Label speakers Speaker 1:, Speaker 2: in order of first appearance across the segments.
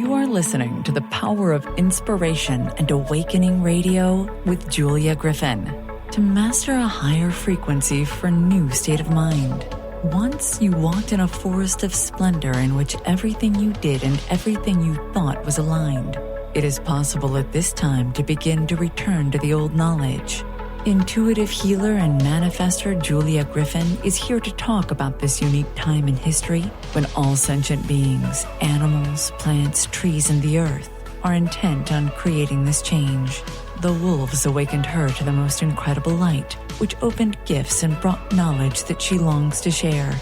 Speaker 1: You are listening to the Power of Inspiration and Awakening Radio with Julia Griffin. To master a higher frequency for a new state of mind. Once you walked in a forest of splendor in which everything you did and everything you thought was aligned. It is possible at this time to begin to return to the old knowledge. Intuitive healer and manifester Julia Griffin is here to talk about this unique time in history when all sentient beings, animals, plants, trees, and the earth are intent on creating this change. The wolves awakened her to the most incredible light, which opened gifts and brought knowledge that she longs to share.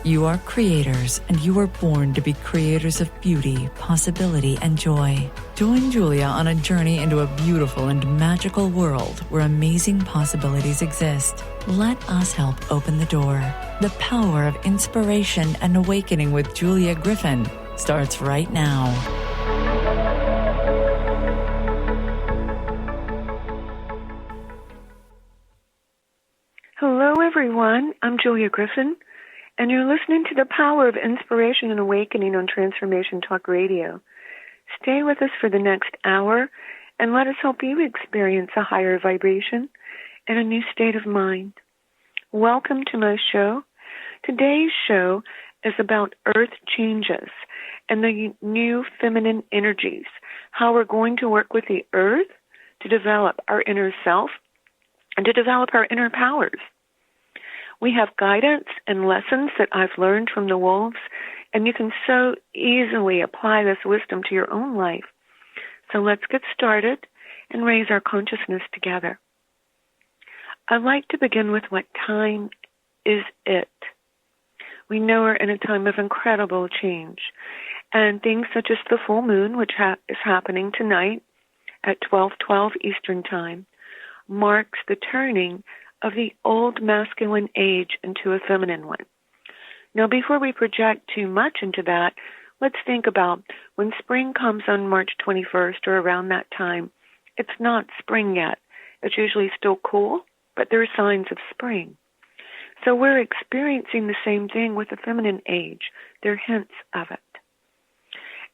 Speaker 1: You are creators, and you are born to be creators of beauty, possibility, and joy. Join Julia on a journey into a beautiful and magical world where amazing possibilities exist. Let us help open the door. The Power of Inspiration and Awakening with Julia Griffin starts right now.
Speaker 2: Hello, everyone. I'm Julia Griffin, and you're listening to the Power of Inspiration and Awakening on Transformation Talk Radio. Stay with us for the next hour, and let us help you experience a higher vibration and a new state of mind. Welcome to my show. Today's show is about earth changes and the new feminine energies, how we're going to work with the earth to develop our inner self and to develop our inner powers. We have guidance and lessons that I've learned from the wolves, and you can so easily apply this wisdom to your own life. So let's get started and raise our consciousness together. I'd like to begin with what time is it? We know we're in a time of incredible change, and things such as the full moon, which is happening tonight at 12:12 Eastern Time, marks the turning of the old masculine age into a feminine one. Now, before we project too much into that, let's think about when spring comes on March 21st or around that time. It's not spring yet. It's usually still cool, but there are signs of spring. So we're experiencing the same thing with the feminine age. There are hints of it.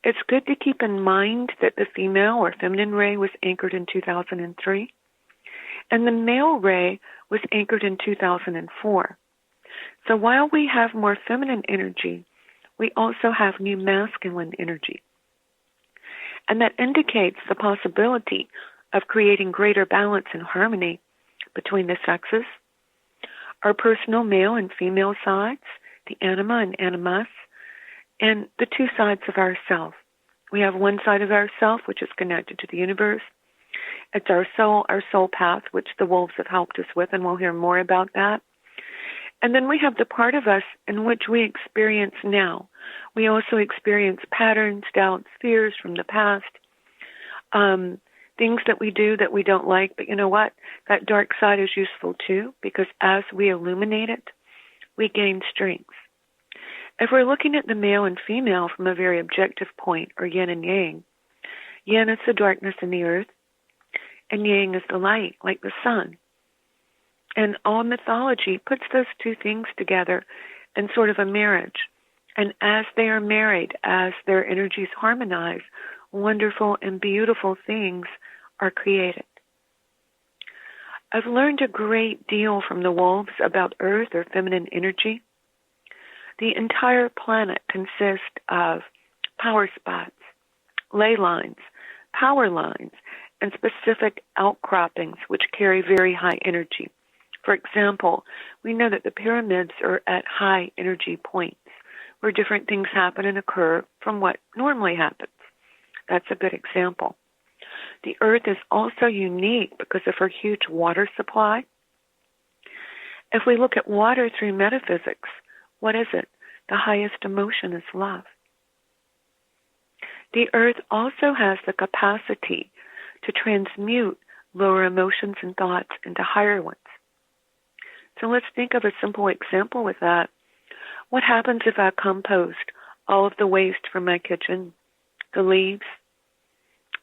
Speaker 2: It's good to keep in mind that the female or feminine ray was anchored in 2003, and the male ray was anchored in 2004. So while we have more feminine energy, we also have new masculine energy. And that indicates the possibility of creating greater balance and harmony between the sexes, our personal male and female sides, the anima and animus, and the two sides of ourself. We have one side of ourself, which is connected to the universe. It's our soul path, which the wolves have helped us with, and we'll hear more about that. And then we have the part of us in which we experience now. We also experience patterns, doubts, fears from the past, things that we do that we don't like. But you know what? That dark side is useful too, because as we illuminate it, we gain strength. If we're looking at the male and female from a very objective point, or yin and yang, yin is the darkness in the earth, and yang is the light, like the sun. And all mythology puts those two things together in sort of a marriage. And as they are married, as their energies harmonize, wonderful and beautiful things are created. I've learned a great deal from the wolves about earth or feminine energy. The entire planet consists of power spots, ley lines, power lines, and specific outcroppings which carry very high energy. For example, we know that the pyramids are at high energy points where different things happen and occur from what normally happens. That's a good example. The earth is also unique because of her huge water supply. If we look at water through metaphysics, what is it? The highest emotion is love. The earth also has the capacity to transmute lower emotions and thoughts into higher ones. So let's think of a simple example with that. What happens if I compost all of the waste from my kitchen, the leaves,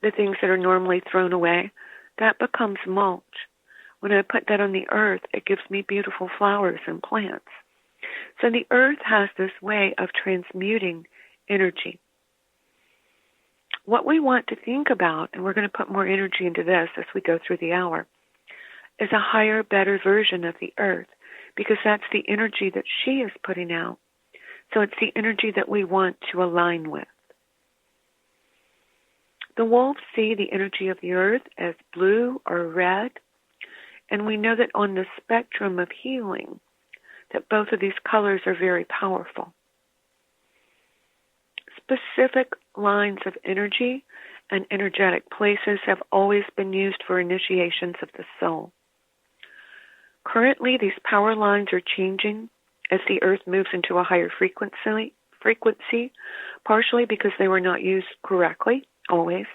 Speaker 2: the things that are normally thrown away? That becomes mulch. When I put that on the earth, it gives me beautiful flowers and plants. So the earth has this way of transmuting energy. what we want to think about, and we're going to put more energy into this as we go through the hour, is a higher, better version of the earth, because that's the energy that she is putting out. So it's the energy that we want to align with. The wolves see the energy of the earth as blue or red, and we know that on the spectrum of healing, that both of these colors are very powerful. Specific lines of energy and energetic places have always been used for initiations of the soul. Currently, these power lines are changing as the earth moves into a higher frequency, partially because they were not used correctly, always,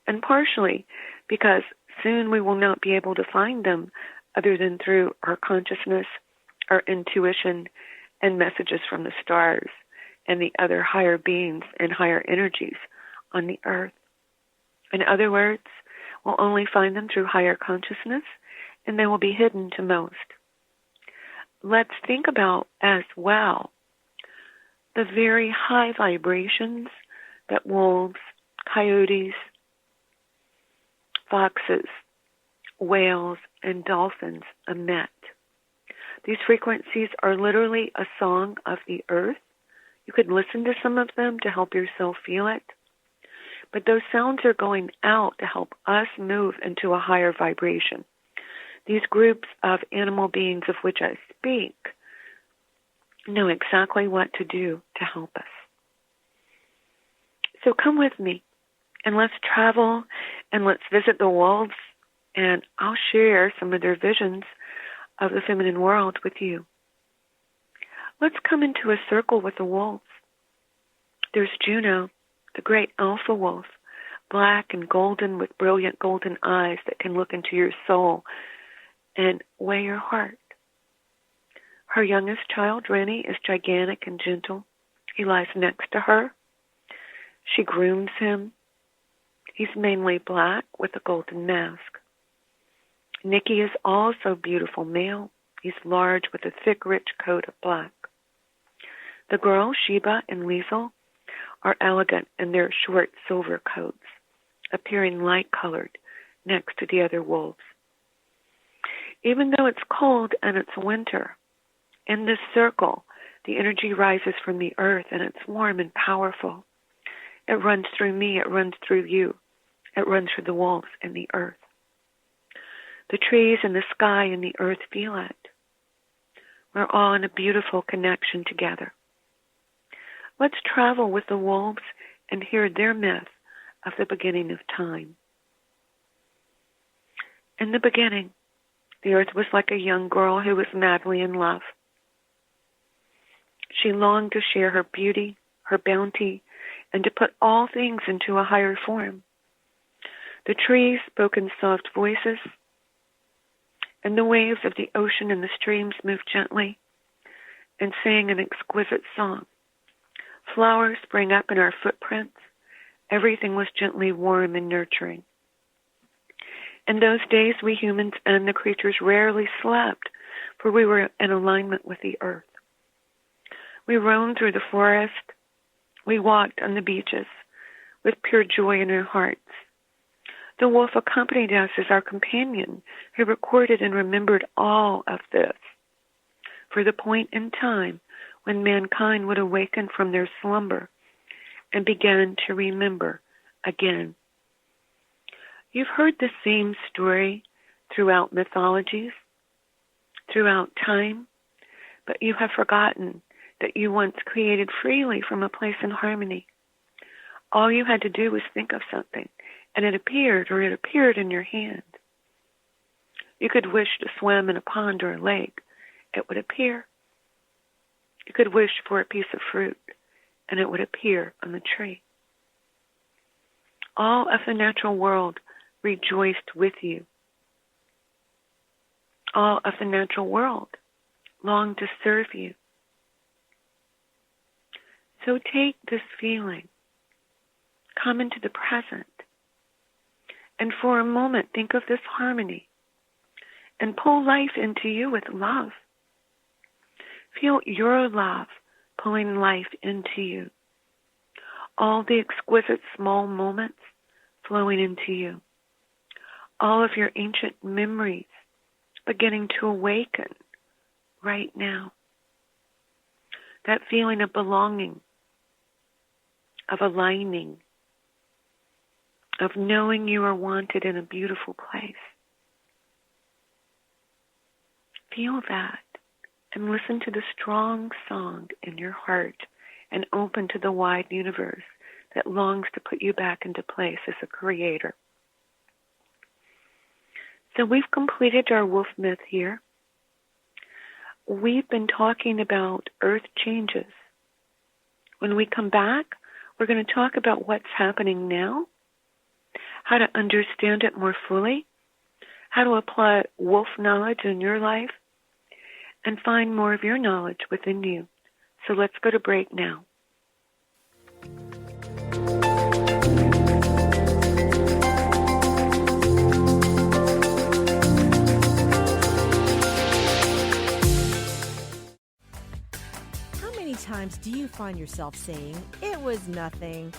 Speaker 2: and partially because soon we will not be able to find them other than through our consciousness, our intuition, and messages from the stars and the other higher beings and higher energies on the earth. In other words, we'll only find them through higher consciousness, and they will be hidden to most. Let's think about as well the very high vibrations that wolves, coyotes, foxes, whales, and dolphins emit. These frequencies are literally a song of the earth. You could listen to some of them to help yourself feel it. But those sounds are going out to help us move into a higher vibration. These groups of animal beings of which I speak know exactly what to do to help us. So come with me and let's travel and let's visit the wolves, and I'll share some of their visions of the feminine world with you. Let's come into a circle with the wolves. There's Juno, the great alpha wolf, black and golden with brilliant golden eyes that can look into your soul and weigh your heart. Her youngest child, Rennie, is gigantic and gentle. He lies next to her. She grooms him. He's mainly black with a golden mask. Nikki is also beautiful male. He's large with a thick, rich coat of black. The girls, Sheba and Liesel, are elegant in their short silver coats, appearing light-colored next to the other wolves. Even though it's cold and it's winter, in this circle, the energy rises from the earth and it's warm and powerful. It runs through me, it runs through you, it runs through the wolves and the earth. The trees and the sky and the earth feel it. We're all in a beautiful connection together. Let's travel with the wolves and hear their myth of the beginning of time. In the beginning, the earth was like a young girl who was madly in love. She longed to share her beauty, her bounty, and to put all things into a higher form. The trees spoke in soft voices, and the waves of the ocean and the streams moved gently and sang an exquisite song. Flowers sprang up in our footprints. Everything was gently warm and nurturing. In those days, we humans and the creatures rarely slept, for we were in alignment with the earth. We roamed through the forest. We walked on the beaches with pure joy in our hearts. The wolf accompanied us as our companion, who recorded and remembered all of this for the point in time when mankind would awaken from their slumber and begin to remember again. You've heard the same story throughout mythologies, throughout time, but you have forgotten that you once created freely from a place in harmony. All you had to do was think of something, and it appeared, or it appeared in your hand. You could wish to swim in a pond or a lake. It would appear. You could wish for a piece of fruit, and it would appear on the tree. All of the natural world rejoiced with you. All of the natural world longed to serve you. So take this feeling, come into the present, and for a moment think of this harmony and pull life into you with love. Feel your love pulling life into you. all the exquisite small moments flowing into you, all of your ancient memories beginning to awaken right now. That feeling of belonging, of aligning, of knowing you are wanted in a beautiful place. Feel that and listen to the strong song in your heart and open to the wide universe that longs to put you back into place as a creator. So we've completed our wolf myth here. We've been talking about earth changes. When we come back, we're going to talk about what's happening now, how to understand it more fully, how to apply wolf knowledge in your life, and find more of your knowledge within you. So let's go to break now.
Speaker 3: How many times do you find yourself saying, "It was nothing"?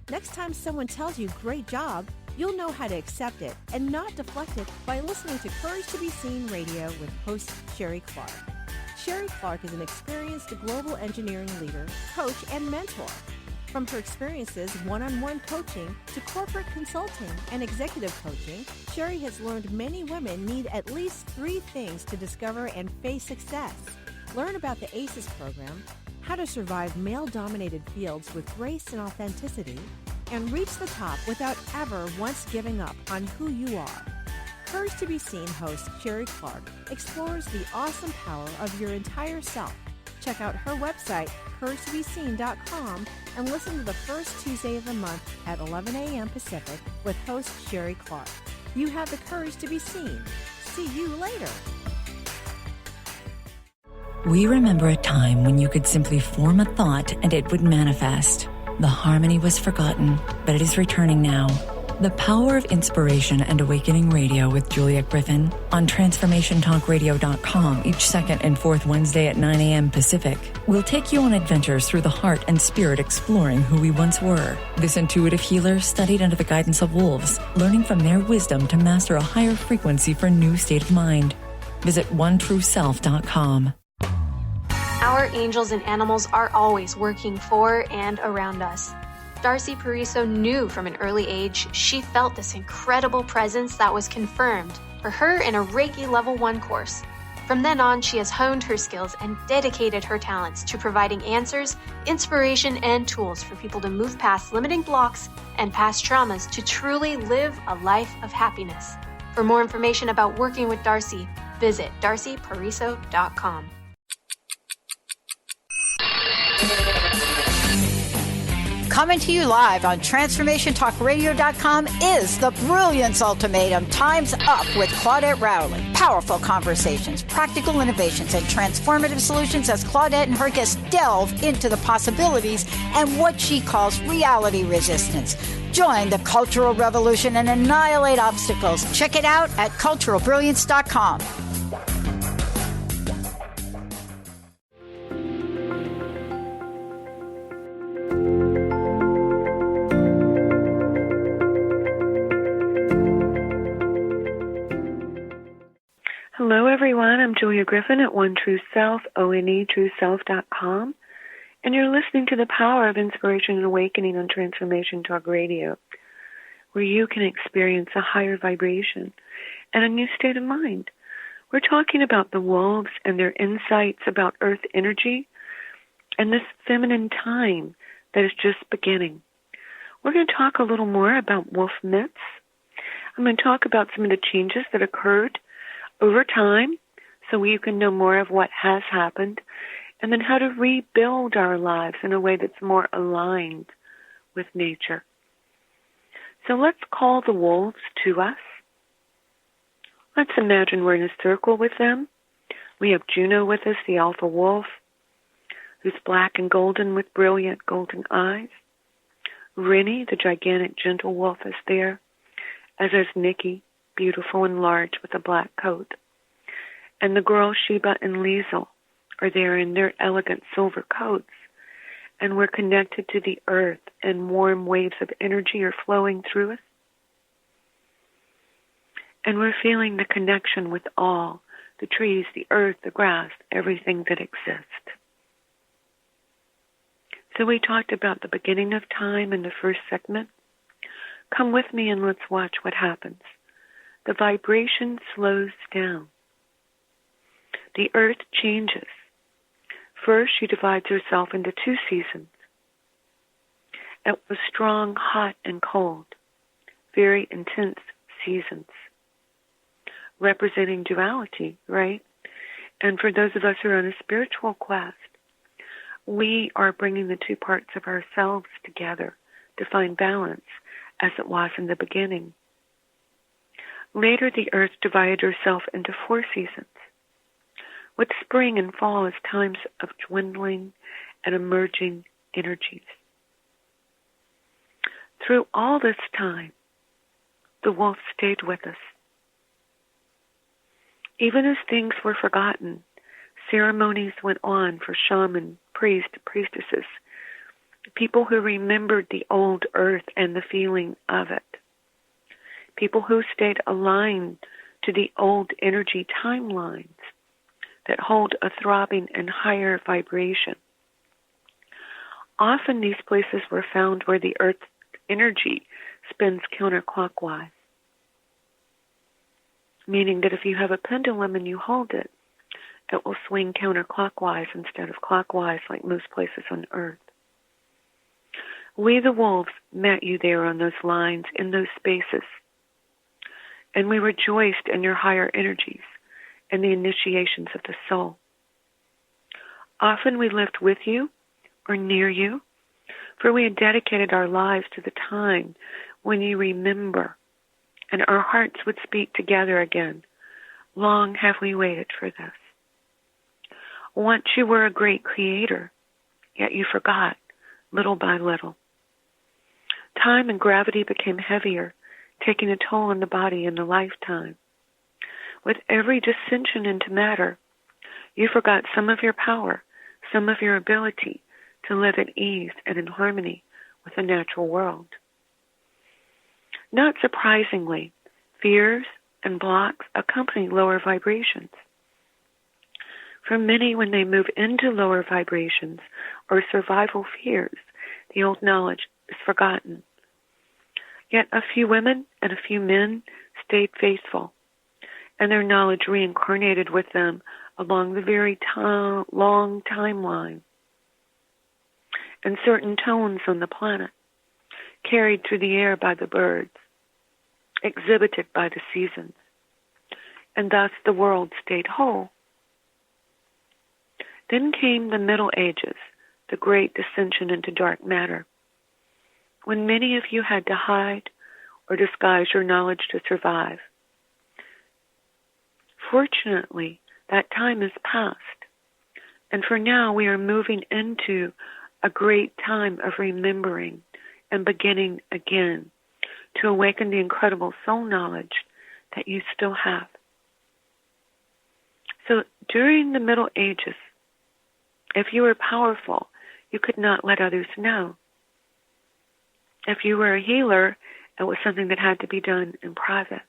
Speaker 3: Next time someone tells you, "Great job," you'll know how to accept it and not deflect it by listening to Courage to Be Seen Radio with host Sherry Clark. Sherry Clark is an experienced global engineering leader, coach, and mentor. From her experiences one-on-one coaching to corporate consulting and executive coaching, Sherry has learned many women need at least 3 things to discover and face success. Learn about the ACES program, how to survive male-dominated fields with grace and authenticity, and reach the top without ever once giving up on who you are. Courage to Be Seen host Sherry Clark explores the awesome power of your entire self. Check out her website, CourageToBeSeen.com, and listen to the first Tuesday of the month at 11 a.m. Pacific with host Sherry Clark. You have the courage to be seen. See you later.
Speaker 1: We remember a time when you could simply form a thought and it would manifest. The harmony was forgotten, but it is returning now. The Power of Inspiration and Awakening Radio with Julia Griffin on TransformationTalkRadio.com each second and fourth Wednesday at 9 a.m. Pacific. We'll take you on adventures through the heart and spirit exploring who we once were. This intuitive healer studied under the guidance of wolves, learning from their wisdom to master a higher frequency for a new state of mind. Visit OneTrueSelf.com.
Speaker 4: Our angels and animals are always working for and around us. Darcy Pariso knew from an early age she felt this incredible presence that was confirmed for her in a Reiki Level 1 course. From then on, she has honed her skills and dedicated her talents to providing answers, inspiration, and tools for people to move past limiting blocks and past traumas to truly live a life of happiness. For more information about working with Darcy, visit darcypariso.com.
Speaker 5: Coming to you live on TransformationTalkRadio.com is the Brilliance Ultimatum. Time's Up with Claudette Rowley. Powerful conversations, practical innovations, and transformative solutions as Claudette and her guests delve into the possibilities and what she calls reality resistance. Join the cultural revolution and annihilate obstacles. Check it out at culturalbrilliance.com.
Speaker 2: Hello, everyone. I'm Julia Griffin at One True Self, ONETrueSelf.com, and you're listening to the Power of Inspiration and Awakening on Transformation Talk Radio, where you can experience a higher vibration and a new state of mind. We're talking about the wolves and their insights about earth energy and this feminine time that is just beginning. We're going to talk a little more about wolf myths. I'm going to talk about some of the changes that occurred over time, so you can know more of what has happened, and then how to rebuild our lives in a way that's more aligned with nature. So let's call the wolves to us. Let's imagine we're in a circle with them. We have Juno with us, the alpha wolf, who's black and golden with brilliant golden eyes. Rinny, the gigantic gentle wolf, is there, as is Nikki, beautiful and large with a black coat. And the girls Sheba and Liesel are there in their elegant silver coats, and we're connected to the earth, and warm waves of energy are flowing through us. And we're feeling the connection with all, the trees, the earth, the grass, everything that exists. So we talked about the beginning of time in the first segment. Come with me and let's watch what happens. The vibration slows down. The earth changes. First, she divides herself into two seasons. It was strong, hot, and cold, very intense seasons, representing duality, right? And for those of us who are on a spiritual quest, we are bringing the two parts of ourselves together to find balance as it was in the beginning. Later, the earth divided herself into four seasons, with spring and fall as times of dwindling and emerging energies. Through all this time, the wolf stayed with us. Even as things were forgotten, ceremonies went on for shaman, priest, priestesses, people who remembered the old earth and the feeling of it, people who stayed aligned to the old energy timelines that hold a throbbing and higher vibration. Often these places were found where the earth's energy spins counterclockwise, meaning that if you have a pendulum and you hold it, it will swing counterclockwise instead of clockwise like most places on earth. We, the wolves, met you there on those lines, in those spaces, and we rejoiced in your higher energies and the initiations of the soul. Often we lived with you or near you, for we had dedicated our lives to the time when you remember, and our hearts would speak together again. Long have we waited for this. Once you were a great creator, yet you forgot, little by little. Time and gravity became heavier, taking a toll on the body in the lifetime. With every descension into matter, you forgot some of your power, some of your ability to live at ease and in harmony with the natural world. Not surprisingly, fears and blocks accompany lower vibrations. For many, when they move into lower vibrations or survival fears, the old knowledge is forgotten. Yet a few women and a few men stayed faithful, and their knowledge reincarnated with them along the very long timeline. And certain tones on the planet, carried through the air by the birds, exhibited by the seasons, and thus the world stayed whole. Then came the Middle Ages, the great descension into dark matter, when many of you had to hide or disguise your knowledge to survive. Fortunately, that time is past, and for now we are moving into a great time of remembering and beginning again to awaken the incredible soul knowledge that you still have. So during the Middle Ages, if you were powerful, you could not let others know. If you were a healer, it was something that had to be done in private.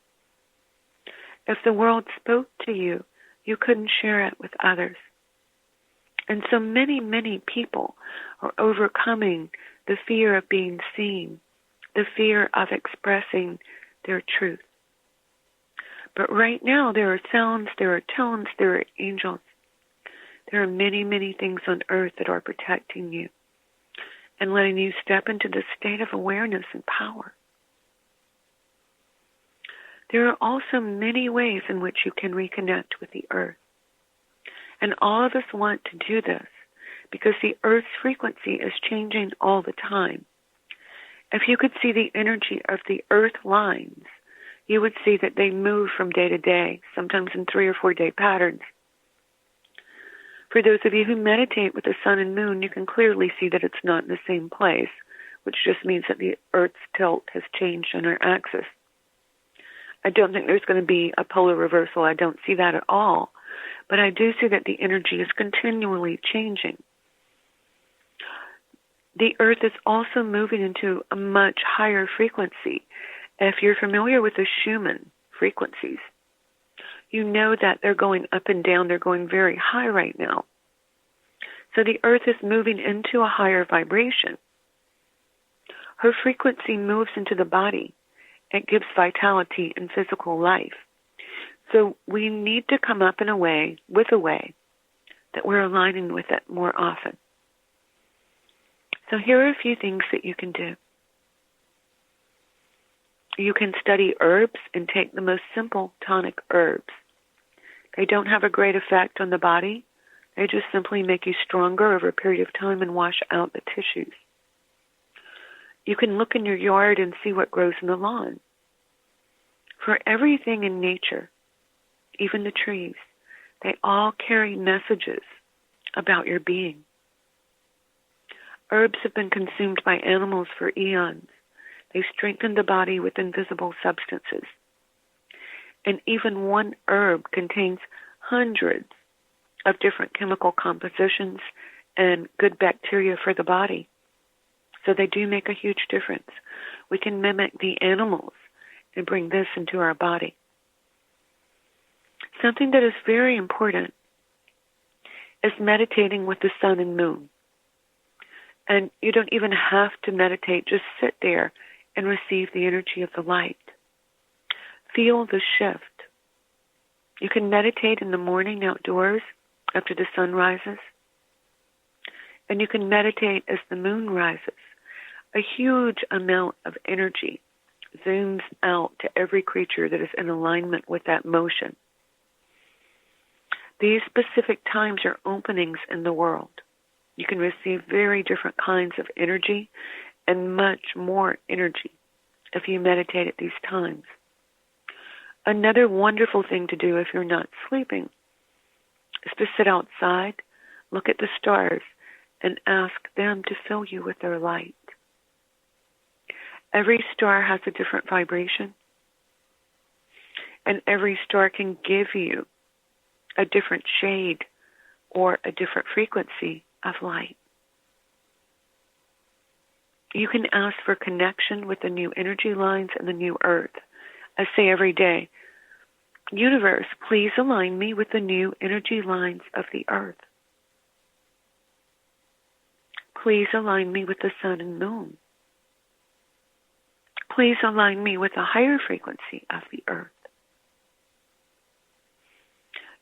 Speaker 2: If the world spoke to you, you couldn't share it with others. And so many, many people are overcoming the fear of being seen, the fear of expressing their truth. But right now, there are sounds, there are tones, there are angels. There are many, many things on earth that are protecting you and letting you step into the state of awareness and power. There are also many ways in which you can reconnect with the earth. And all of us want to do this because the earth's frequency is changing all the time. If you could see the energy of the earth lines, you would see that they move from day to day, sometimes in 3 or 4 day patterns. For those of you who meditate with the sun and moon, you can clearly see that it's not in the same place, which just means that the earth's tilt has changed on our axis. I don't think there's going to be a polar reversal. I don't see that at all. But I do see that the energy is continually changing. the earth is also moving into a much higher frequency. If you're familiar with the Schumann frequencies, you know that they're going up and down. They're going very high right now. So the earth is moving into a higher vibration. Her frequency moves into the body. It gives vitality and physical life. So we need to come up in a way that we're aligning with it more often. So here are a few things that you can do. You can study herbs and take the most simple tonic herbs. They don't have a great effect on the body. They just simply make you stronger over a period of time and wash out the tissues. You can look in your yard and see what grows in the lawn. For everything in nature, even the trees, they all carry messages about your being. Herbs have been consumed by animals for eons. They strengthen the body with invisible substances. And even one herb contains hundreds of different chemical compositions and good bacteria for the body. So they do make a huge difference. We can mimic the animals and bring this into our body. Something that is very important is meditating with the sun and moon. And you don't even have to meditate. Just sit there and receive the energy of the light. Feel the shift. You can meditate in the morning outdoors after the sun rises. And you can meditate as the moon rises. A huge amount of energy zooms out to every creature that is in alignment with that motion. These specific times are openings in the world. You can receive very different kinds of energy and much more energy if you meditate at these times. Another wonderful thing to do if you're not sleeping is to sit outside, look at the stars, and ask them to fill you with their light. Every star has a different vibration, and every star can give you a different shade or a different frequency of light. You can ask for connection with the new energy lines and the new earth. I say every day, universe, please align me with the new energy lines of the earth. Please align me with the sun and moon. Please align me with a higher frequency of the earth.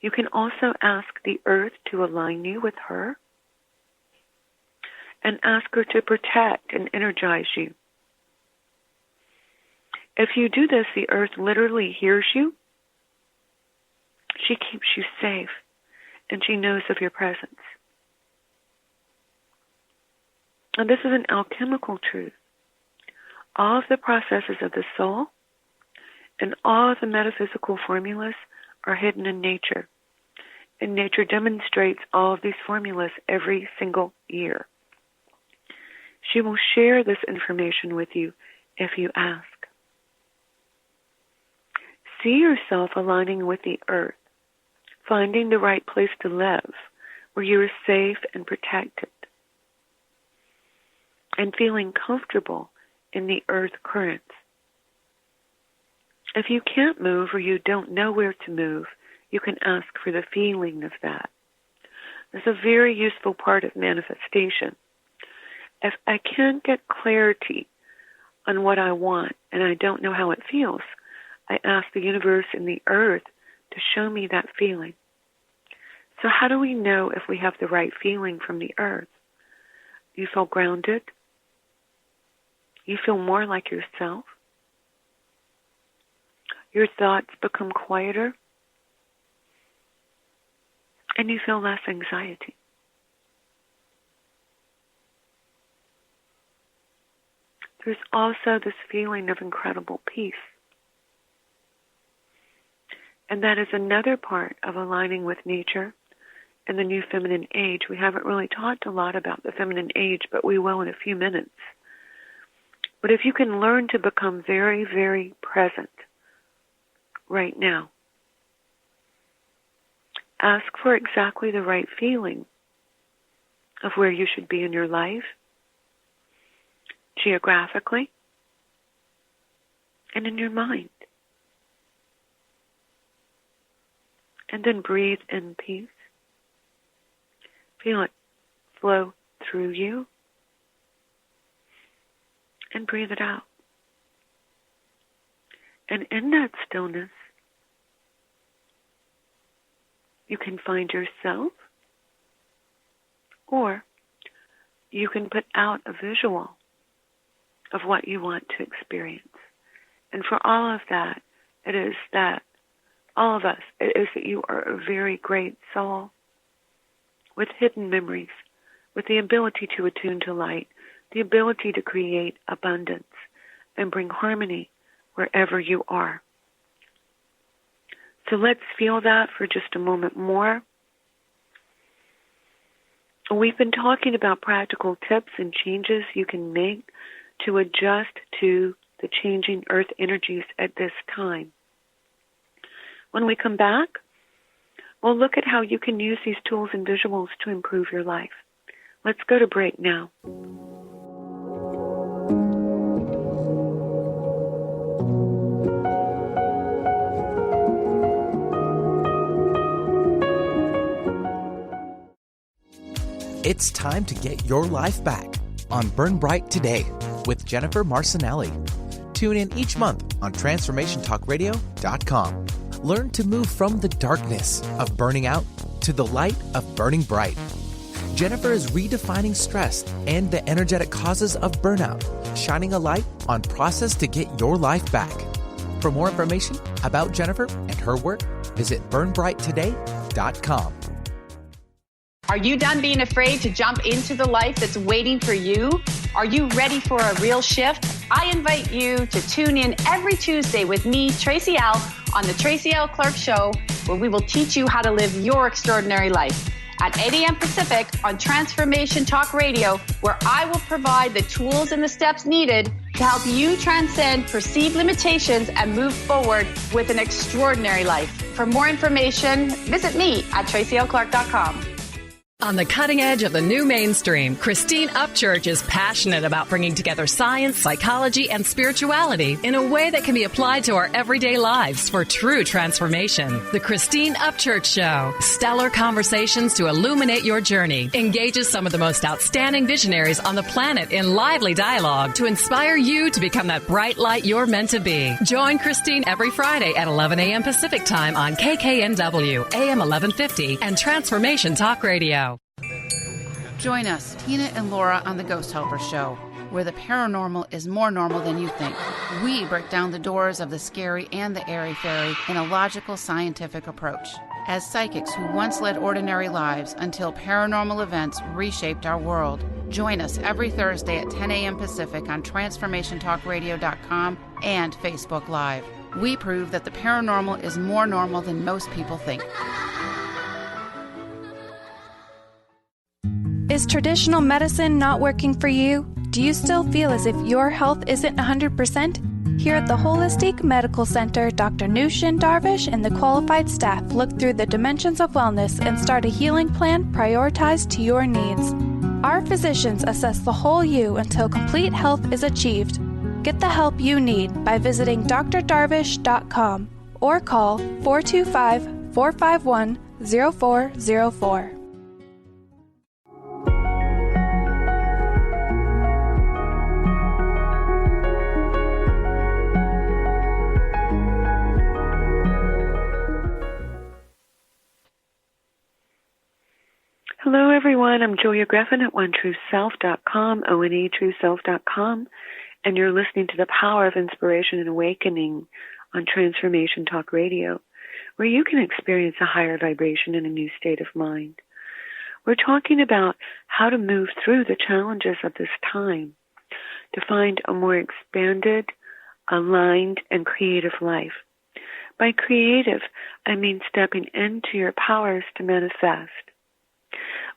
Speaker 2: You can also ask the earth to align you with her and ask her to protect and energize you. If you do this, the earth literally hears you. She keeps you safe, and she knows of your presence. And this is an alchemical truth. All of the processes of the soul and all of the metaphysical formulas are hidden in nature. And nature demonstrates all of these formulas every single year. She will share this information with you if you ask. See yourself aligning with the earth, finding the right place to live where you are safe and protected, and feeling comfortable in the earth currents. If you can't move or you don't know where to move, you can ask for the feeling of that. It's a very useful part of manifestation. If I can't get clarity on what I want and I don't know how it feels, I ask the universe and the earth to show me that feeling. So how do we know if we have the right feeling from the earth? You feel grounded. You feel more like yourself. Your thoughts become quieter. And you feel less anxiety. There's also this feeling of incredible peace. And that is another part of aligning with nature and the new feminine age. We haven't really talked a lot about the feminine age, but we will in a few minutes. But if you can learn to become very, very present right now, ask for exactly the right feeling of where you should be in your life geographically, and in your mind. And then breathe in peace. Feel it flow through you. And breathe it out. And in that stillness, you can find yourself, or you can put out a visual of what you want to experience. And for all of that, it is that, all of us, it is that you are a very great soul with hidden memories, with the ability to attune to light, the ability to create abundance and bring harmony wherever you are. So let's feel that for just a moment more. We've been talking about practical tips and changes you can make to adjust to the changing earth energies at this time. When we come back, we'll look at how you can use these tools and visuals to improve your life. Let's go to break now.
Speaker 6: It's time to get your life back on Burn Bright Today with Jennifer Marcinelli. Tune in each month on TransformationTalkRadio.com. Learn to move from the darkness of burning out to the light of burning bright. Jennifer is redefining stress and the energetic causes of burnout, shining a light on process to get your life back. For more information about Jennifer and her work, visit burnbrighttoday.com.
Speaker 7: Are you done being afraid to jump into the life that's waiting for you? Are you ready for a real shift? I invite you to tune in every Tuesday with me, Tracy L., on the Tracy L. Clark Show, where we will teach you how to live your extraordinary life. At 8 a.m. Pacific on Transformation Talk Radio, where I will provide the tools and the steps needed to help you transcend perceived limitations and move forward with an extraordinary life. For more information, visit me at tracylclark.com.
Speaker 8: On the cutting edge of the new mainstream, Christine Upchurch is passionate about bringing together science, psychology, and spirituality in a way that can be applied to our everyday lives for true transformation. The Christine Upchurch Show, stellar conversations to illuminate your journey, engages some of the most outstanding visionaries on the planet in lively dialogue to inspire you to become that bright light you're meant to be. Join Christine every Friday at 11 a.m. Pacific Time on KKNW, AM 1150, and Transformation Talk Radio.
Speaker 9: Join us, Tina and Laura, on the Ghost Helper Show, where the paranormal is more normal than you think. We break down the doors of the scary and the airy-fairy in a logical, scientific approach. As psychics who once led ordinary lives until paranormal events reshaped our world, join us every Thursday at 10 a.m. Pacific on TransformationTalkRadio.com and Facebook Live. We prove that the paranormal is more normal than most people think.
Speaker 10: Is traditional medicine not working for you? Do you still feel as if your health isn't 100%? Here at the Holistic Medical Center, Dr. Nushin Darvish and the qualified staff look through the dimensions of wellness and start a healing plan prioritized to your needs. Our physicians assess the whole you until complete health is achieved. Get the help you need by visiting drdarvish.com or call 425-451-0404.
Speaker 2: Hello, everyone. I'm Julia Griffin at OneTrueSelf.com, ONETrueSelf.com, and you're listening to The Power of Inspiration and Awakening on Transformation Talk Radio, where you can experience a higher vibration and a new state of mind. We're talking about how to move through the challenges of this time to find a more expanded, aligned, and creative life. By creative, I mean stepping into your powers to manifest.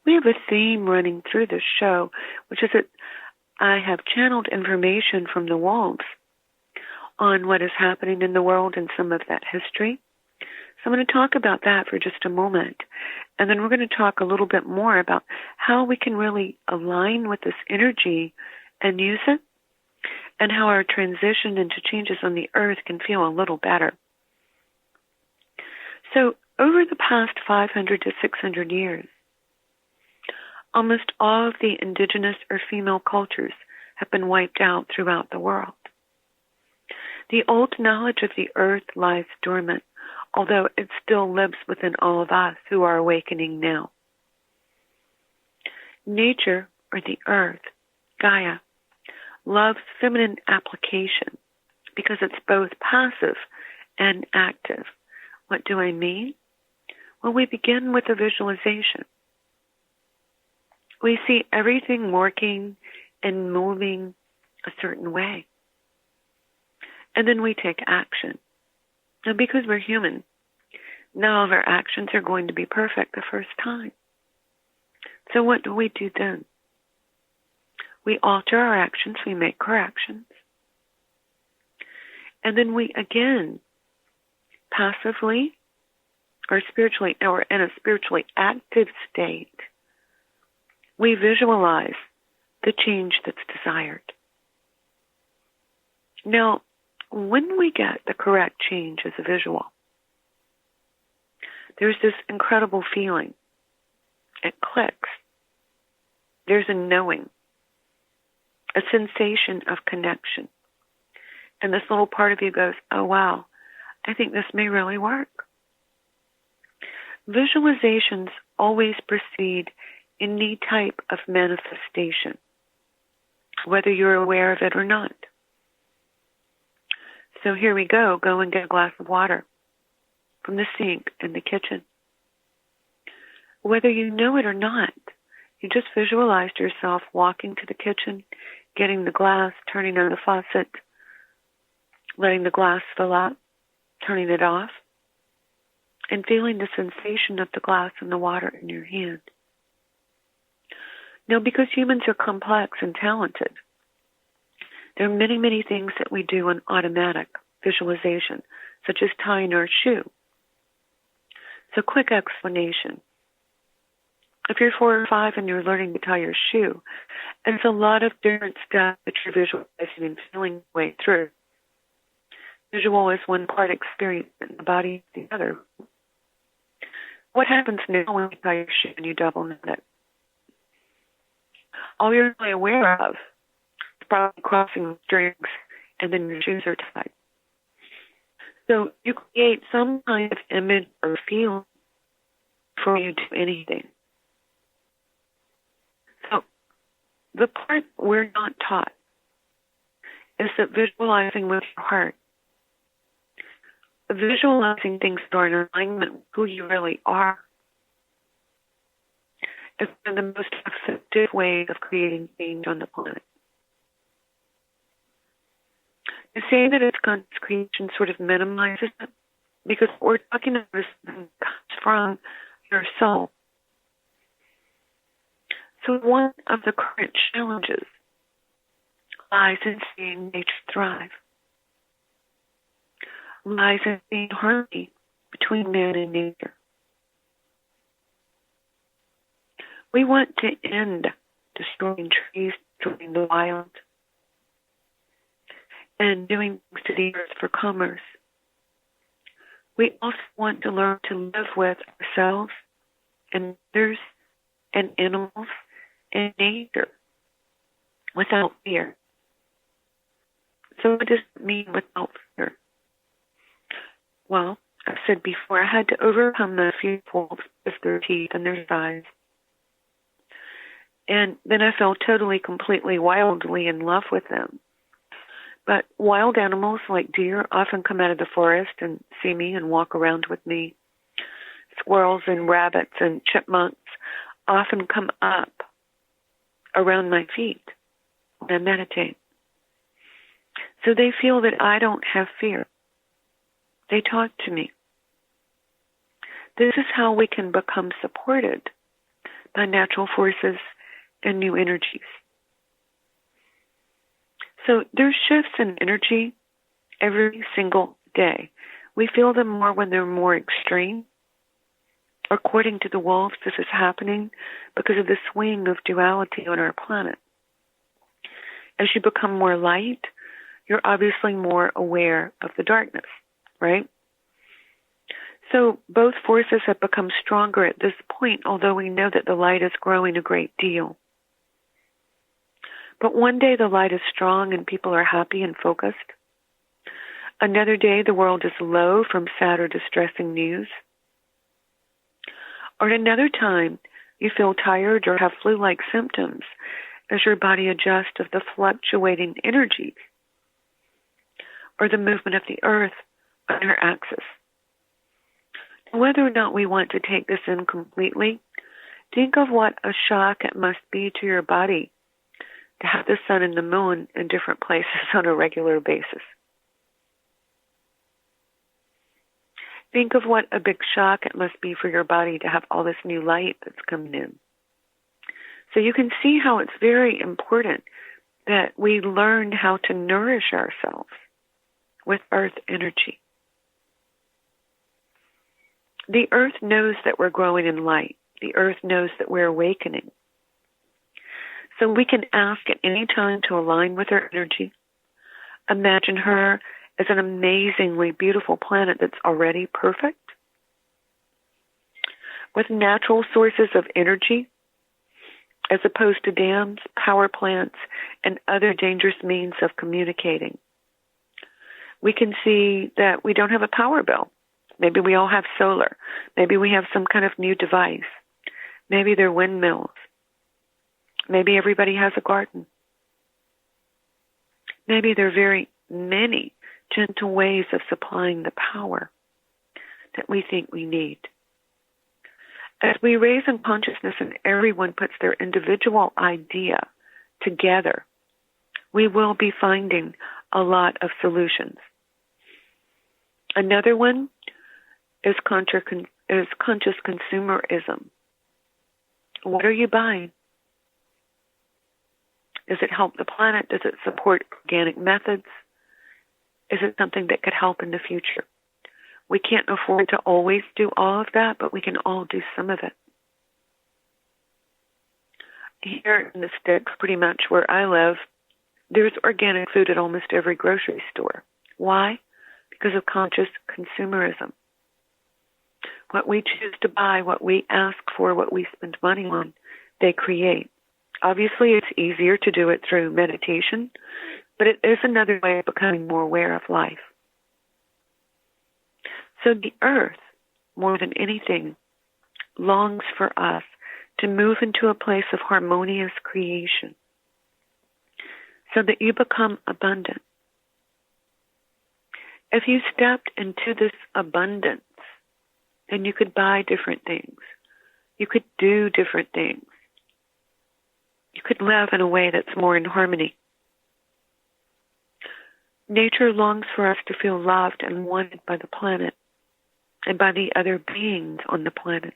Speaker 2: We have a theme running through this show, which is that I have channeled information from the wolves on what is happening in the world and some of that history. So I'm going to talk about that for just a moment. And then we're going to talk a little bit more about how we can really align with this energy and use it and how our transition into changes on the earth can feel a little better. So, over the past 500 to 600 years, almost all of the indigenous or female cultures have been wiped out throughout the world. The old knowledge of the earth lies dormant, although it still lives within all of us who are awakening now. Nature, or the earth, Gaia, loves feminine application because it's both passive and active. What do I mean? Well, we begin with a visualization. We see everything working and moving a certain way. And then we take action. And because we're human, not all of our actions are going to be perfect the first time. So what do we do then? We alter our actions, we make corrections. And then we again, passively or spiritually, or in a spiritually active state, we visualize the change that's desired. Now, when we get the correct change as a visual, there's this incredible feeling. It clicks. There's a knowing, a sensation of connection. And this little part of you goes, oh wow, I think this may really work. Visualizations always precede any type of manifestation, whether you're aware of it or not. So here we go. Go and get a glass of water from the sink in the kitchen. Whether you know it or not, you just visualized yourself walking to the kitchen, getting the glass, turning on the faucet, letting the glass fill up, turning it off, and feeling the sensation of the glass and the water in your hand. Now, because humans are complex and talented, there are many, many things that we do on automatic visualization, such as tying our shoe. So, quick explanation. If you're 4 or 5 and you're learning to tie your shoe, it's a lot of different stuff that you're visualizing and feeling the way through. Visual is one part, experience, and the body is the other. What happens now when you tie your shoe and you double knit it? All you're really aware of is probably crossing the strings and then your shoes are tied. So you create some kind of image or feeling before you do anything. So the part we're not taught is that visualizing with your heart, visualizing things that are in alignment with who you really are, is one of the most effective ways of creating change on the planet. To say that it's God's creation sort of minimizes it, because what we're talking about is something that comes from your soul. So one of the current challenges lies in seeing nature thrive, lies in seeing harmony between man and nature. We want to end destroying trees, destroying the wild, and doing things to the earth for commerce. We also want to learn to live with ourselves and others and animals and nature without fear. So what does it mean without fear? Well, I've said before, I had to overcome the fear wolves with their teeth and their size. And then I fell totally, completely, wildly in love with them. But wild animals like deer often come out of the forest and see me and walk around with me. Squirrels and rabbits and chipmunks often come up around my feet when I meditate. So they feel that I don't have fear. They talk to me. This is how we can become supported by natural forces and new energies. So there's shifts in energy every single day. We feel them more when they're more extreme. According to the wolves, this is happening because of the swing of duality on our planet. As you become more light, you're obviously more aware of the darkness, right? So both forces have become stronger at this point, although we know that the light is growing a great deal. But one day the light is strong and people are happy and focused. Another day the world is low from sad or distressing news. Or at another time you feel tired or have flu-like symptoms as your body adjusts to the fluctuating energies or the movement of the earth on her axis. Whether or not we want to take this in completely, think of what a shock it must be to your body to have the sun and the moon in different places on a regular basis. Think of what a big shock it must be for your body to have all this new light that's coming in. So you can see how it's very important that we learn how to nourish ourselves with earth energy. The earth knows that we're growing in light. The earth knows that we're awakening. So we can ask at any time to align with her energy. Imagine her as an amazingly beautiful planet that's already perfect, with natural sources of energy, as opposed to dams, power plants, and other dangerous means of communicating. We can see that we don't have a power bill. Maybe we all have solar. Maybe we have some kind of new device. Maybe they're windmills. Maybe everybody has a garden. Maybe there are very many gentle ways of supplying the power that we think we need. As we raise in consciousness and everyone puts their individual idea together, we will be finding a lot of solutions. Another one is conscious consumerism. What are you buying? Does it help the planet? Does it support organic methods? Is it something that could help in the future? We can't afford to always do all of that, but we can all do some of it. Here in the sticks, pretty much where I live, there's organic food at almost every grocery store. Why? Because of conscious consumerism. What we choose to buy, what we ask for, what we spend money on, they create. Obviously, it's easier to do it through meditation, but it is another way of becoming more aware of life. So the earth, more than anything, longs for us to move into a place of harmonious creation so that you become abundant. If you stepped into this abundance, then you could buy different things. You could do different things. You could live in a way that's more in harmony. Nature longs for us to feel loved and wanted by the planet and by the other beings on the planet.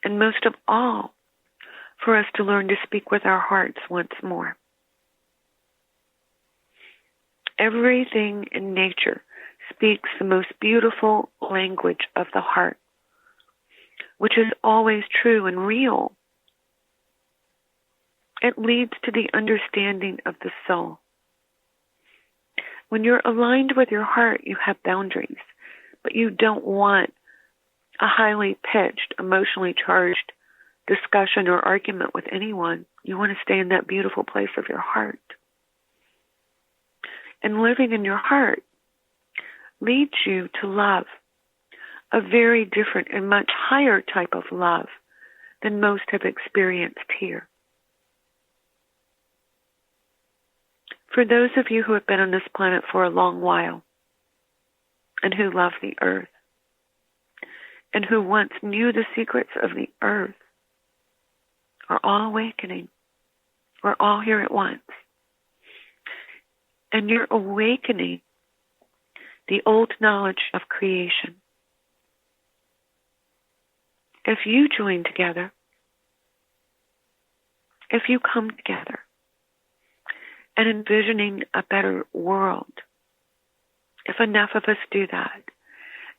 Speaker 2: And most of all, for us to learn to speak with our hearts once more. Everything in nature speaks the most beautiful language of the heart, which is always true and real. It leads to the understanding of the soul. When you're aligned with your heart, you have boundaries, but you don't want a highly pitched, emotionally charged discussion or argument with anyone. You want to stay in that beautiful place of your heart. And living in your heart leads you to love, a very different and much higher type of love than most have experienced here. For those of you who have been on this planet for a long while and who love the earth and who once knew the secrets of the earth are all awakening. We're all here at once. And you're awakening the old knowledge of creation. If you join together, if you come together and envisioning a better world, if enough of us do that,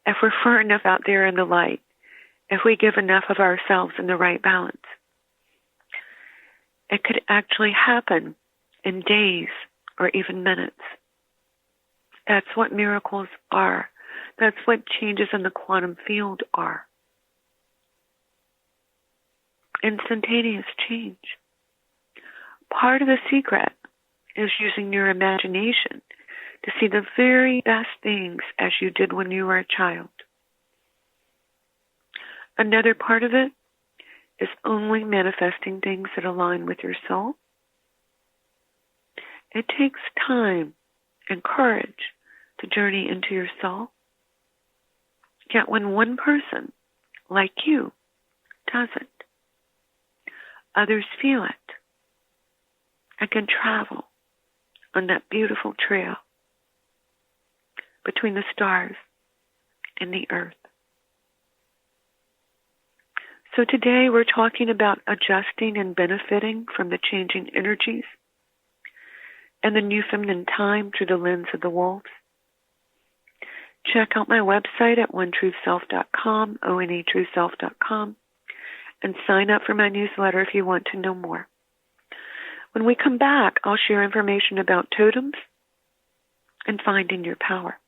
Speaker 2: if we're far enough out there in the light, if we give enough of ourselves in the right balance, it could actually happen in days or even minutes. That's what miracles are. That's what changes in the quantum field are. Instantaneous change. Part of the secret is using your imagination to see the very best things as you did when you were a child. Another part of it is only manifesting things that align with your soul. It takes time and courage to journey into your soul. Yet when one person, like you, does it, others feel it and can travel on that beautiful trail between the stars and the earth. So today we're talking about adjusting and benefiting from the changing energies and the new feminine time through the lens of the wolves. Check out my website at onetrueself.com, onetrueself.com, and sign up for my newsletter if you want to know more. When we come back, I'll share information about totems and finding your power.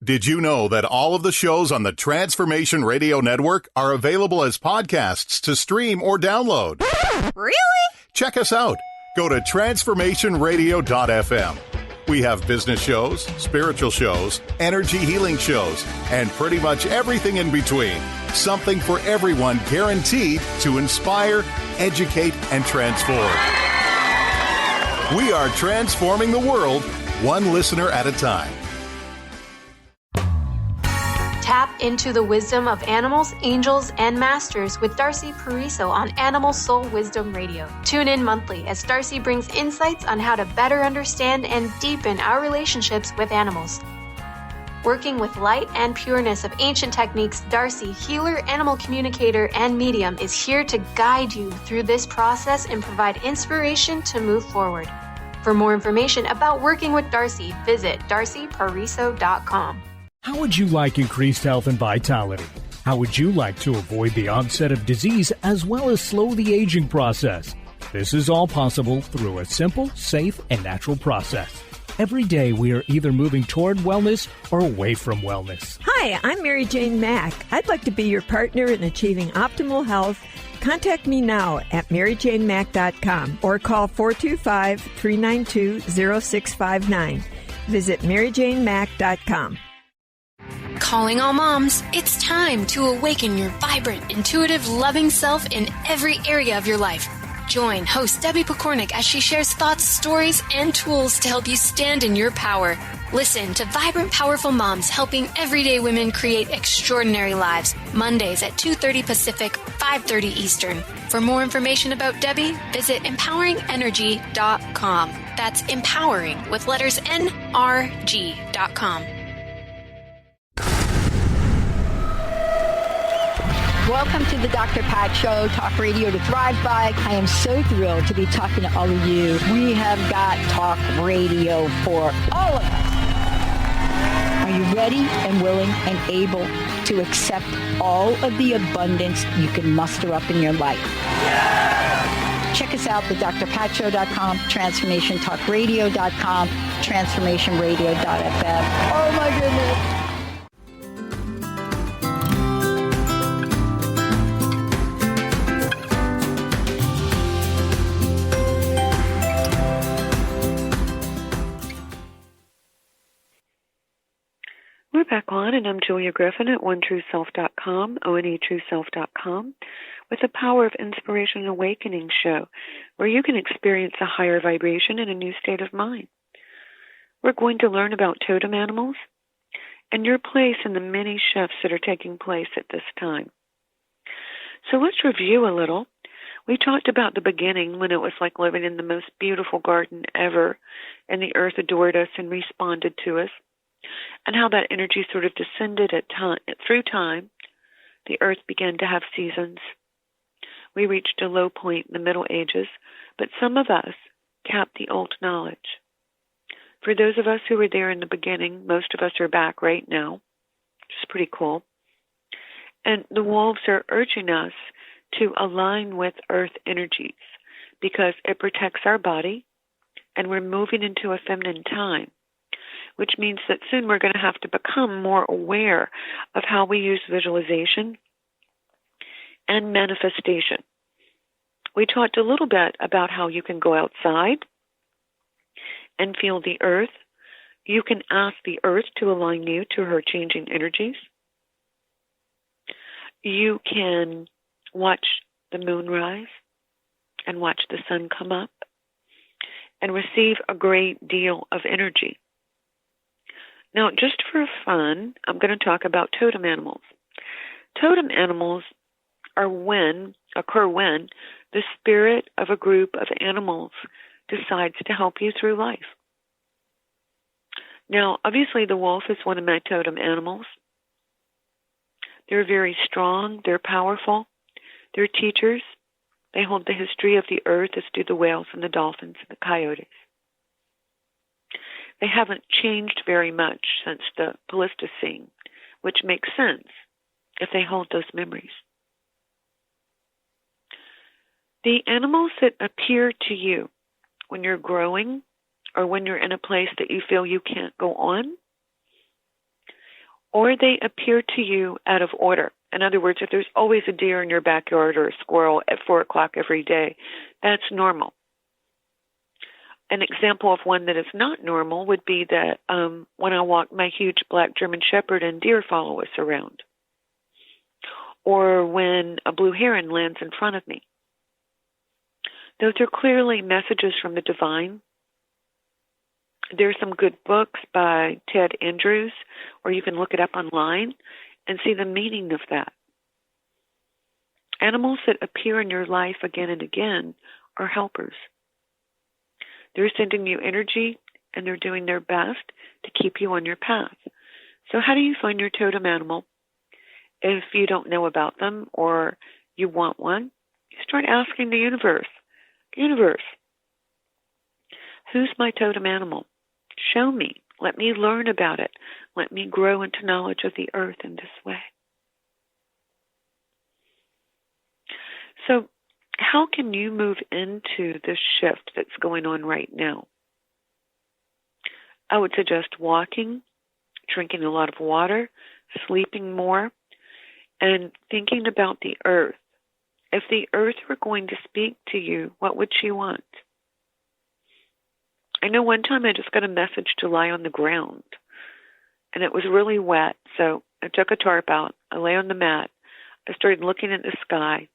Speaker 11: Did you know that all of the shows on the Transformation Radio Network are available as podcasts to stream or download?
Speaker 12: Really?
Speaker 11: Check us out. Go to transformationradio.fm. We have business shows, spiritual shows, energy healing shows, and pretty much everything in between. Something for everyone, guaranteed to inspire, educate, and transform. We are transforming the world, one listener at a time.
Speaker 4: Tap into the wisdom of animals, angels, and masters with Darcy Pariso on Animal Soul Wisdom Radio. Tune in monthly as Darcy brings insights on how to better understand and deepen our relationships with animals. Working with light and pureness of ancient techniques, Darcy, healer, animal communicator, and medium, is here to guide you through this process and provide inspiration to move forward. For more information about working with Darcy, visit darcypariso.com.
Speaker 13: How would you like increased health and vitality? How would you like to avoid the onset of disease as well as slow the aging process? This is all possible through a simple, safe, and natural process. Every day we are either moving toward wellness or away from wellness.
Speaker 14: Hi, I'm Mary Jane Mack. I'd like to be your partner in achieving optimal health. Contact me now at maryjanemack.com or call 425-392-0659. Visit maryjanemack.com.
Speaker 15: Calling all moms, it's time to awaken your vibrant, intuitive, loving self in every area of your life. Join host Debbie Pokornik as she shares thoughts, stories, and tools to help you stand in your power. Listen to Vibrant, Powerful Moms helping everyday women create extraordinary lives. Mondays at 2:30 Pacific, 5:30 Eastern. For more information about Debbie, visit empoweringenergy.com. That's empowering with letters NRG.com.
Speaker 16: Welcome to the Dr. Pat Show, talk radio to thrive by. I am so thrilled to be talking to all of you. We have got talk radio for all of us. Are you ready and willing and able to accept all of the abundance you can muster up in your life? Yeah! Check us out, thedrpatshow.com, transformationtalkradio.com, transformationradio.fm. Oh my goodness.
Speaker 2: We're back on, and I'm Julia Griffin at onetrueself.com, onetrueself.com, with the Power of Inspiration and Awakening show, where you can experience a higher vibration and a new state of mind. We're going to learn about totem animals and your place in the many shifts that are taking place at this time. So let's review a little. We talked about the beginning when it was like living in the most beautiful garden ever, and the earth adored us and responded to us, and how that energy sort of descended through time. The earth began to have seasons. We reached a low point in the Middle Ages, but some of us kept the old knowledge. For those of us who were there in the beginning, most of us are back right now, which is pretty cool. And the wolves are urging us to align with earth energies because it protects our body, and we're moving into a feminine time, which means that soon we're going to have to become more aware of how we use visualization and manifestation. We talked a little bit about how you can go outside and feel the earth. You can ask the earth to align you to her changing energies. You can watch the moon rise and watch the sun come up and receive a great deal of energy. Now, just for fun, I'm going to talk about totem animals. Totem animals occur when the spirit of a group of animals decides to help you through life. Now, obviously, the wolf is one of my totem animals. They're very strong. They're powerful. They're teachers. They hold the history of the earth, as do the whales and the dolphins and the coyotes. They haven't changed very much since the Pleistocene, which makes sense if they hold those memories. The animals that appear to you when you're growing or when you're in a place that you feel you can't go on, or they appear to you out of order. In other words, if there's always a deer in your backyard or a squirrel at 4 o'clock every day, that's normal. An example of one that is not normal would be that when I walk my huge black German Shepherd and deer follow us around, or when a blue heron lands in front of me. Those are clearly messages from the divine. There's some good books by Ted Andrews, or you can look it up online and see the meaning of that. Animals that appear in your life again and again are helpers. They're sending you energy, and they're doing their best to keep you on your path. So how do you find your totem animal? If you don't know about them or you want one, you start asking the universe, who's my totem animal? Show me. Let me learn about it. Let me grow into knowledge of the earth in this way. So how can you move into this shift that's going on right now? I would suggest walking, drinking a lot of water, sleeping more, and thinking about the earth. If the earth were going to speak to you, what would she want? I know one time I just got a message to lie on the ground, and it was really wet, so I took a tarp out, I lay on the mat, I started looking at the sky,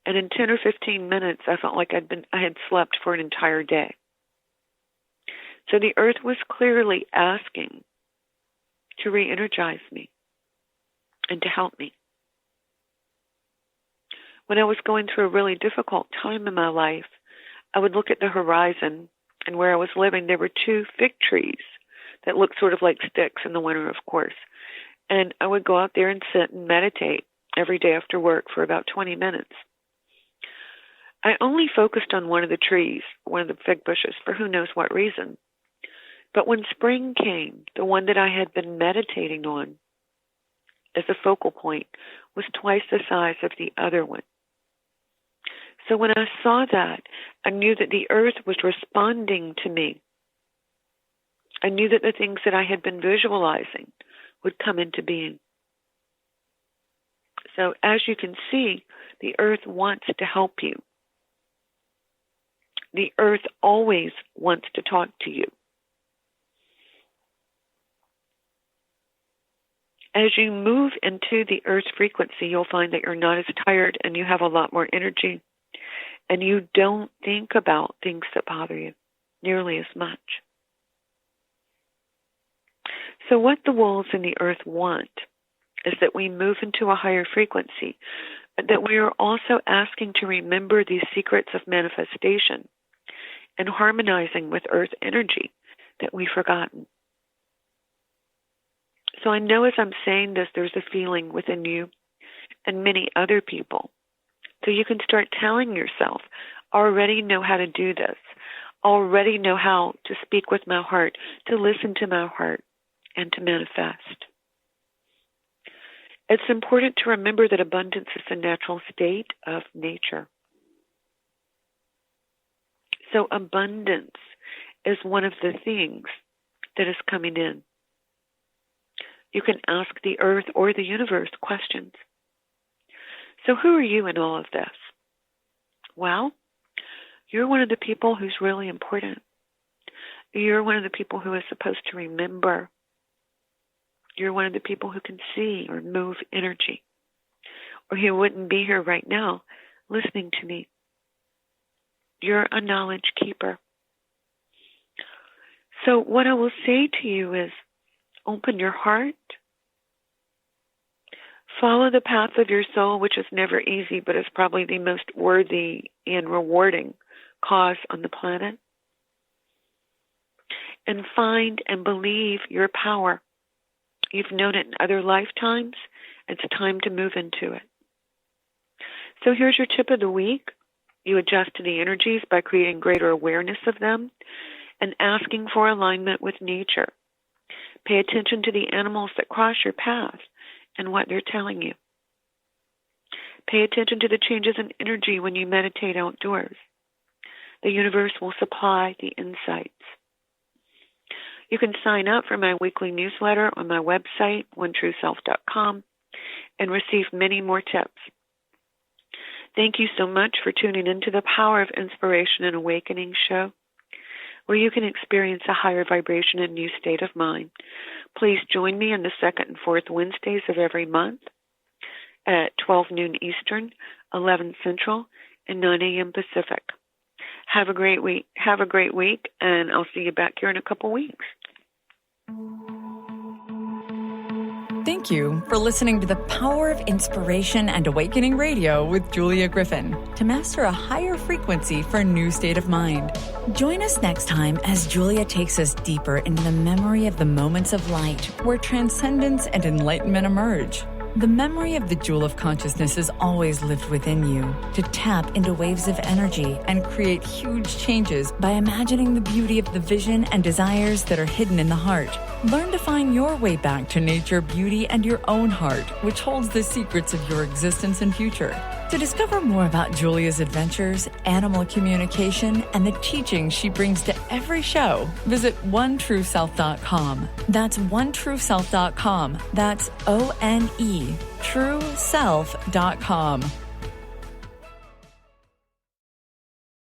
Speaker 2: and in 10 or 15 minutes I felt like I had slept for an entire day. So the earth was clearly asking to re-energize me and to help me. When I was going through a really difficult time in my life, I would look at the horizon, and where I was living, there were 2 fig trees that looked sort of like sticks in the winter, of course. And I would go out there and sit and meditate every day after work for about 20 minutes. I only focused on one of the trees, one of the fig bushes, for who knows what reason. But when spring came, the one that I had been meditating on as a focal point was twice the size of the other one. So when I saw that, I knew that the earth was responding to me. I knew that the things that I had been visualizing would come into being. So as you can see, the earth wants to help you. The earth always wants to talk to you. As you move into the earth's frequency, you'll find that you're not as tired and you have a lot more energy. And you don't think about things that bother you nearly as much. So what the wolves in the earth want is that we move into a higher frequency, but that we are also asking to remember these secrets of manifestation and harmonizing with earth energy that we've forgotten. So I know as I'm saying this, there's a feeling within you and many other people. So you can start telling yourself, I already know how to do this. already know how to speak with my heart, to listen to my heart, and to manifest. It's important to remember that abundance is a natural state of nature. So abundance is one of the things that is coming in. You can ask the earth or the universe questions. So who are you in all of this? Well, you're one of the people who's really important. You're one of the people who is supposed to remember. You're one of the people who can see or move energy. Or you wouldn't be here right now listening to me. You're a knowledge keeper. So what I will say to you is, open your heart. Follow the path of your soul, which is never easy, but is probably the most worthy and rewarding cause on the planet. And find and believe your power. You've known it in other lifetimes. It's time to move into it. So here's your tip of the week. You adjust to the energies by creating greater awareness of them and asking for alignment with nature. Pay attention to the animals that cross your path and what they're telling you. Pay attention to the changes in energy when you meditate outdoors. The universe will supply the insights. You can sign up for my weekly newsletter on my website, onetrueself.com, and receive many more tips. Thank you so much for tuning into the Power of Inspiration and Awakening show, where you can experience a higher vibration and new state of mind. Please join me on the second and fourth Wednesdays of every month at 12 noon Eastern, 11 Central, and 9 a.m. Pacific. Have a great week, and I'll see you back here in a couple weeks.
Speaker 1: Thank you for listening to the Power of Inspiration and Awakening Radio with Julia Griffin, to master a higher frequency for a new state of mind. Join us next time as Julia takes us deeper into the memory of the moments of light where transcendence and enlightenment emerge. The memory of the jewel of consciousness is always lived within you, to tap into waves of energy and create huge changes by imagining the beauty of the vision and desires that are hidden in the heart. Learn to find your way back to nature, beauty, and your own heart, which holds the secrets of your existence and future. To discover more about Julia's adventures, animal communication, and the teachings she brings to every show, visit onetrueself.com. That's onetrueself.com. That's ONE, trueself.com.